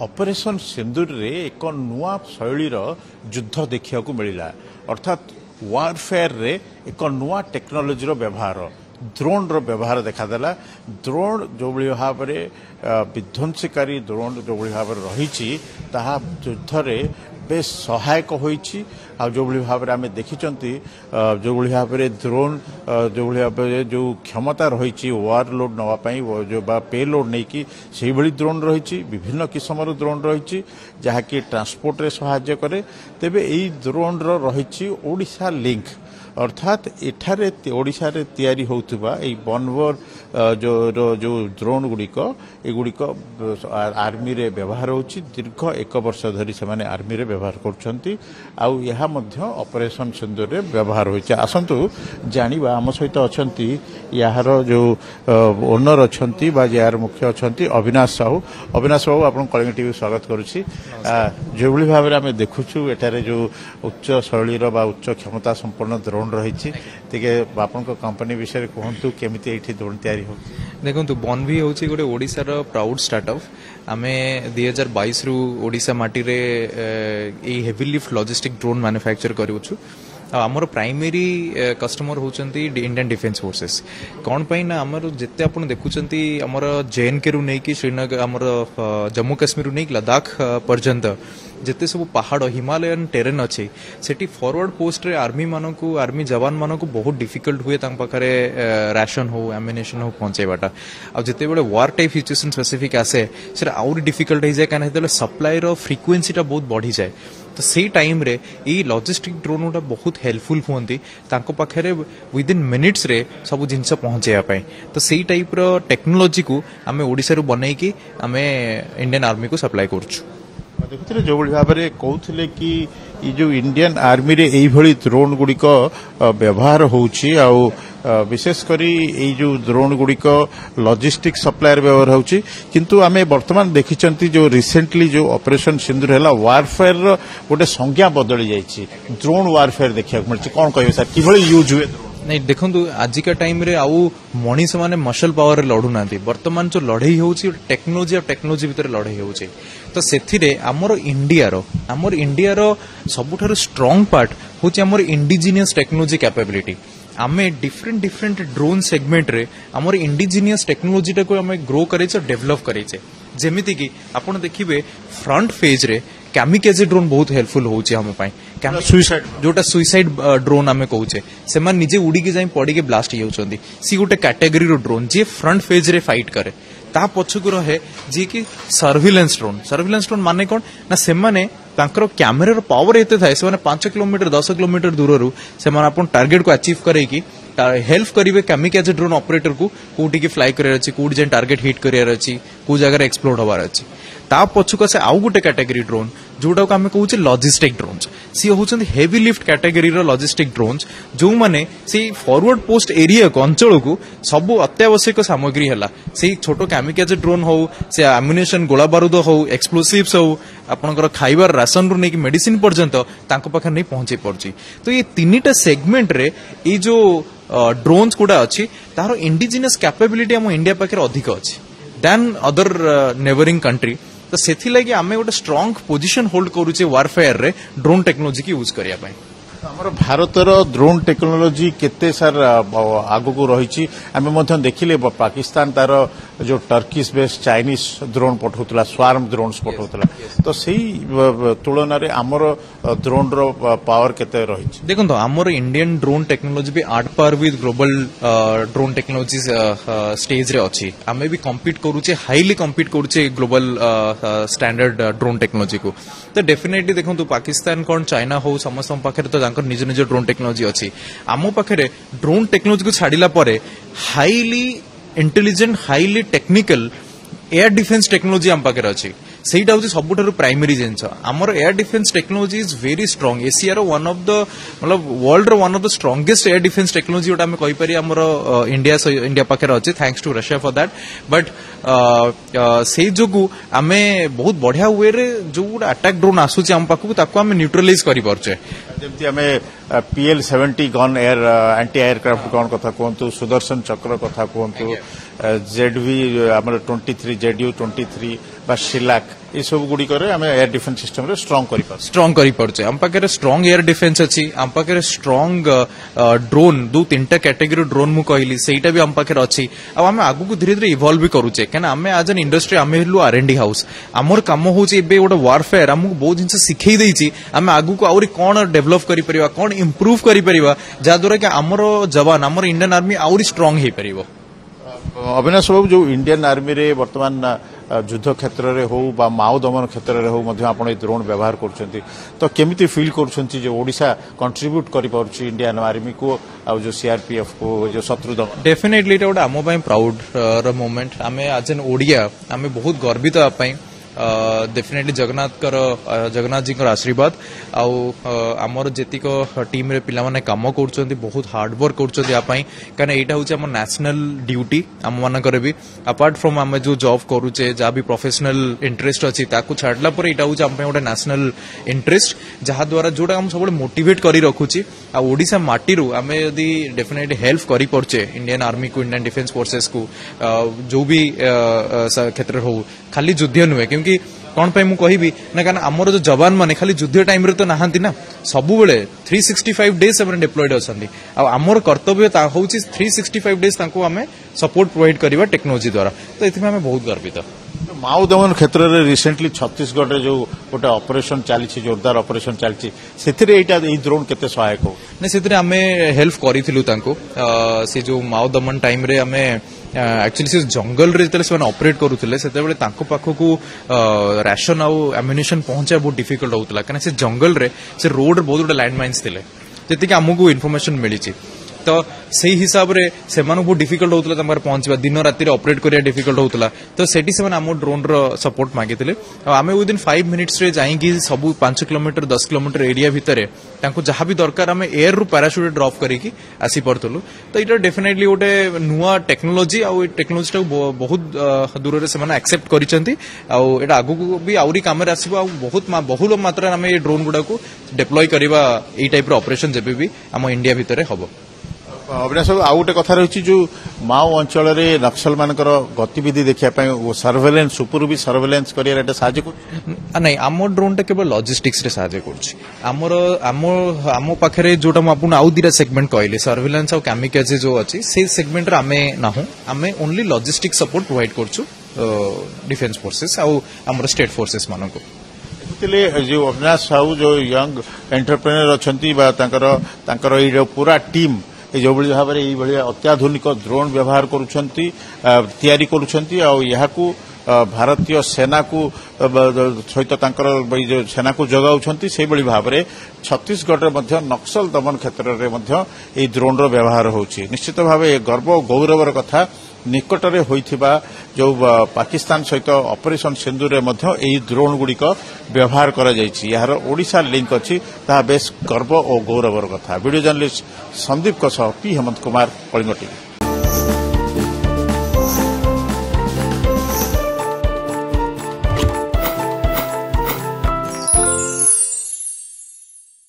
Operation सिंदूर रे एक नुआ शैलीर युद्ध देखा मिलला अर्थात वारफेयर रे एक नुआ टेक्नोलोजी व्यवहार ड्रोन रो व्यवहार देखादेला। ड्रोन जो भाव में विध्वंसकारी ड्रोन जो भाव रही युद्ध में बेस सहायक होईची आ जो भाव में आम देखी जो भाव में ड्रोन जो भाव जो क्षमता रही ओवरलोड नापी जो पे लोड नहीं कि से भली ड्रोन रही विभिन्न किस्म ड्रोन रही जहाँकि ट्रांसपोर्ट रे सहायता करे। तेबे यही ड्रोन रही ओडिशा लिंक अर्थात एठारे ओडिशा रे तैयारी होउतबा ए बनवर जो ड्रोन गुड़िक एगुड़िक आर्मी रे व्यवहार होची दीर्घ 1 वर्ष धरी से माने आर्मी रे व्यवहार करछंती आउ यहा मध्य ऑपरेशन सिंदूर रे व्यवहार होईचे। आसंतु जानिबा हम सहित अछंती यार जो ओनर अछंती बा यार मुख्य अछंती अविनाश साहू। अविनाश साहू आपन कलिंग टीवी स्वागत करूची। जो भली भाबरे हम देखुछु एठारे जो उच्च शैलीर बा उच्च क्षमता संपन्न ड्रोन रही कंपनी विषय कहतु केमी ड्रोन तैयारी हो। देखो बनवी हूँ गोटे ओडिशार प्राउड स्टार्टअप आमे 2022 रु ओडिशा माटी रे heavy lift logistic drone manufacture करूछु। आमर प्राइमरी कस्टमर होचंती इंडियन डिफेंस फोर्सेस कौन पाई ना आमर जिते आपण देखुचंती आमर JNK रु नहीं कि श्रीनगर आमर जम्मू काश्मीर रु नहीं कि लद्दाख पर्यंत जिते सब पहाड़ हिमालयन टेरेन अच्छे सेठी फॉरवर्ड पोस्ट रे आर्मी जवान मानक बहुत डिफिकल्ट हुए पाखे राशन हो एम्युनिशन हो पहुंचाइबाटा आ जिते बेले वार टाइप सिचुएशन स्पेसिफिक आसे से आउरी डिफिकल्ट हो जाए कहीं सप्लाई रो फ्रिक्वेंसी बढ़ बढ़ी जाए। तो से टाइम रे ये लॉजिस्टिक ड्रोन गुटा बहुत हेल्पफुल होती पाखे विदिन मिनिट्स रे सब जिनस पहुंचाई। तो से टाइप रो टेक्नोलोजी को आम ओडिशा रु बनईकी आम इंडियन आर्मी को सप्लाई करूछु। देखुले जो भाव में कहते कि ये जो इंडियन आर्मी रे यही भली ड्रोन गुड़िक व्यवहार होउची आउ विशेषकर ये जो ड्रोन गुड़िक लॉजिस्टिक सप्लायर व्यवहार होउची किंतु आमे वर्तमान देखिचंती जो रिसेंटली जो ऑपरेशन सिंदूर है वारफेयर गोटे संज्ञा बदली जाइए ड्रोन वारफेयर देखा मिली कौन कहे सर कि यूज हुए नहीं देखो आजिका टाइम रे आउ मनीष माने मसल पावर लड़ू ना बर्तमान जो लड़ई होउची टेक्नोलोजी और टेक्नोलोजी भितर लड़ई होउची। तो सेथिरे आमर इंडिया रो सबुठारु स्ट्रांग पार्ट होची आमर इंडिजिनियस टेक्नोलोजी कैपेबिलिटी। आमे डिफरेंट ड्रोन सेगमेंट रे आमर इंडिजिनियस टेक्नोलोजी टा को आमे ग्रो करेचे डेवलप करेचे। जेमिति कि आपण देखिबे फ्रंट फेज रे कैमिकेजे ड्रोन बहुत हेल्पफुल होउची हम पई सुइसाइड जोटा सुइसाइड ड्रोन आमे कहूचे से मान निजे उड़ी के जाई पड़ी के ब्लास्ट हो जाउछंती सी गोटे कैटेगरी रो ड्रोन जे फ्रंट फेज रे फाइट करे। ता पछकु रहे जे कि सर्विलेंस ड्रोन माने कोन ना से माने तांकर कैमरा रो पावर एते थाए से माने 5 किलोमीटर 10 किलोमीटर दूर रु से माने अपन टारगेट को अचीव करे कि हेल्प करिवे कैमिकेजे ड्रोन ऑपरेटर को कोठी की फ्लाई करियर अछि कोठी जे टारगेट हिट करियर अछि को जगह एक्सप्लोड होबार अछि। ता पछुक से आउ गोटे कैटेगरी ड्रोन जोटा को आमे कहूचे लॉजिस्टिक ड्रोन्स सी होचंदी हेवी लिफ्ट कैटेगरी रो लॉजिस्टिक ड्रोन्स जो माने से फॉरवर्ड पोस्ट एरिया को अंचल को सब अत्यावश्यक सामग्री हला से छोटो कैमिकेजे ड्रोन हो से एम्युनिशन गोला बारूद हो एक्सप्लोसिव्स हो आपनकर खाइबार राशन रु नै कि मेडिसिन पर्यंत तांको पाखा नै पहुंचे पड़ची। तो ये तीनटा सेगमेंट रे ये जो ड्रोन्स गुडा अछि तारो इंडिजिनियस कैपेबिलिटी हम इंडिया पाखे अधिक अछि देन अदर नेबरिंग कंट्री। तो सेथि लगी आमे गोटे स्ट्रांग पोजिशन होल्ड करूचे वारफेयर रे ड्रोन टेक्नोलोजी की यूज करिया पई। हमर भारतर ड्रोन टेक्नोलोजी केते सर आगो को रही आम देखिले पाकिस्तान तार जो टर्किश बेस्ड चाइनीज ड्रोन पठाउतला स्वार्म ड्रोन्स पठाउतला तो सही तुलन रे हमर ड्रोन रो पावर केते रही। देखो हमर इंडियन ड्रोन टेक्नोलोजी भी at par with global drone technology stage रे अछि। आमे भी कम्पीट करूचे हाईली कम्पीट करूचे ग्लोबल स्टैंडर्ड ड्रोन टेक्नोलोजी को। तो डेफिनेटली देखो पाकिस्तान कौन चाइना हो समस्त पाखे तो निज निज ड्रोन टेक्नोलोजी अच्छी आम पाखे ड्रोन टेक्नोलोजी को छाड़िला परे highly intelligent highly technical air defence technology आम पाखे अच्छी ସେଇଟା ହଉଛି ସବୁଠାରୁ ପ୍ରାଇମେରୀ ଜିନିଷ। ଆମର air defence technology is very strong ଏସିଆର ୱାନ୍ ଅଫ୍ ଦ मतलब world one of the strongest air defence technology जोटा कही पारि आमर इंडिया पाखे अच्छे thanks to Russia for that. But से जोगु आमे बहुत बढ़िया वे रे जो अटैक ड्रोन आसूची आम पाखु ताको आमे न्यूट्रलाइज करि पारछे। जेमती आमे PL-70 gun air anti aircraft gun कथा कहतु सुदर्शन चक्र कथा कहतु ZV आमर 23 ZU-23 बा शिलाक ये सब गुड़िक आम एयर डिफेन्स सिस्टम स्ट्रंग कर आम पाखे स्ट्रंग एयर डिफेन्स अच्छी आम पाखे स्ट्रंग ड्रोन दो तीनटा कैटेगरी ड्रोन मु कहली सेटा भी आम पाखे अच्छी आम आगु धीरे धीरे इवॉल्व भी करूचे क्या आम आज एन इंडस्ट्री आम हेलु R&D हाउस आमर कम हूँ गोटे वारफेयर आमको बहुत जिन शिखई देती आम आगु आहरी कौन डेभलप कर कौन इम्प्रूव कर जहाद्वारा कि आमर जवान आमर इंडियन आर्मी आहरी स्ट्रंग हो पार। अविनाश बाबू जो इंडियन आर्मी रे वर्तमान युद्ध क्षेत्र में हो बा माओ दमन क्षेत्र में हो आप ड्रोन व्यवहार कर तो केमिति फील कर ओडिशा कंट्रीब्यूट कर इंडियन आर्मी को आ जो CRPF को जो शत्रु दमन डेफिनेटली एटा गोटे आम प्राउड मोमेंट आम आज एन ओडिया आम बहुत गर्वित आपाई डेफिनेटली जगन्नाथ जी आशीर्वाद आमर जेतिक टीम रे पिला माने काम कर बहुत हार्डवर्क कर कारण यहाँ हूँ आम नेशनल ड्यूटी आम मानकर भी अपार्ट फ्रॉम आम जो जॉब करुचे जहाँ भी प्रोफेशनल इंटरेस्ट अच्छी छाड़ला यहाँ हूँ आम गोटे नेशनल इंटरेस्ट जहाद्वारा जोटा आम सब मोटिवेट कर रखुची ओडिशा माटीरू आम यदि डेफिनेटली हेल्प कर इंडियन आर्मी को इंडियन डिफेन्स फोर्सेस को जो भी क्षेत्र हो खाली युद्ध नुहे क्योंकि कौन पे मुझे ना कारण आमर जो जवान मैंने खाली युद्ध टाइम रे तो नहांती ना सबु 365 डेज डिप्लॉयड अच्छा आमर कर्तव्य हूँ 365 डेज आम सपोर्ट प्रोवाइड करवा टेक्नोलोजी द्वारा तो ये बहुत गर्वित। माओ दमन क्षेत्र में रिसेंटली छत्तीसगढ़ रे जो गोटे ऑपरेशन चली जोरदार ऑपरेशन चली से ड्रोन केते सहायक हो से आम हेल्प करूँ से जो माओ दमन टाइम रे आम एक्चुअली से जंगल रे से ऑपरेट करुले से पाखक राशन आउ एम्युनिशन पहुंचा बहुत डिफिकल्ट होता कहीं से जंगल रे से रोड बहुत गुड लैंडमाइन्स थे जी आमको इनफॉरमेशन मिली तो से हिसाब रे से बहुत डिफिकल्ट होता पहुंचा दिन राति ऑपरेट करिया डिफिकल्ट होता तो सेठी से आम ड्रोन रो सपोर्ट मागिते आम विदिन 5 मिनिट्स रे जाइकी सब 5 किलोमीटर 10 किलोमीटर एरिया भितर जहाँ भी दरकार आम एयर रु पैराशूट ड्रॉप करके आसी पार्थलु तो यहाँ डेफिनेटली गोटे नुआ टेक्नोलोजी आउ टेक्नोलोजी बहुत दूर से एक्सेप्ट कर आगू भी आहरी कम आसो बहुत बहुल मात्रा आम ये ड्रोन गुड़ा को डिप्लॉय करवा यही टाइप ऑपरेशन जब भी आम इंडिया भितर हम। अविनाश बाबू आउ गोटे कथा रही जो माओ अंचल में नक्सल मान गतिविधि देखा सर्वेलेंस उपर भी सर्वेलेंस कर नहीं आम ड्रोन टा केवल लॉजिस्टिक्स रे साहाय्य करछि आमर आम पाखरे जोटा मु आपन आउ दिरा सेगमेंट कहले सर्वेलेंस और कैमिकाजे जो अछि से सेगमेंट रे आमे नाहु आमे ओनली लॉजिस्टिक सपोर्ट प्रोवाइड करछु डिफेंस फोर्सेस आउ हमर स्टेट फोर्सेस मानको जो अविनाश साहू जो यंग एंटरप्रेन्योर अच्छी पूरा टीम जो भाव में अत्याधुनिक ड्रोन व्यवहार करुँच भारतीय सेना को सहित जो सेना को जगाउछंती से भाव में छत्तीसगढ़ में नक्सल दमन क्षेत्र में ड्रोन रो व्यवहार होछि निश्चित भाव गर्व गौरवर कथा निकटरे होइथिबा जो पाकिस्तान सहित ऑपरेशन सिंधु रे ड्रोन गुड़िक व्यवहार करा जायछि यार ओडिशा लिंक अछि ता बेस गर्व और गौरवर कथा। Video journalist Sandeep P Hemant Kumar Kalinga TV.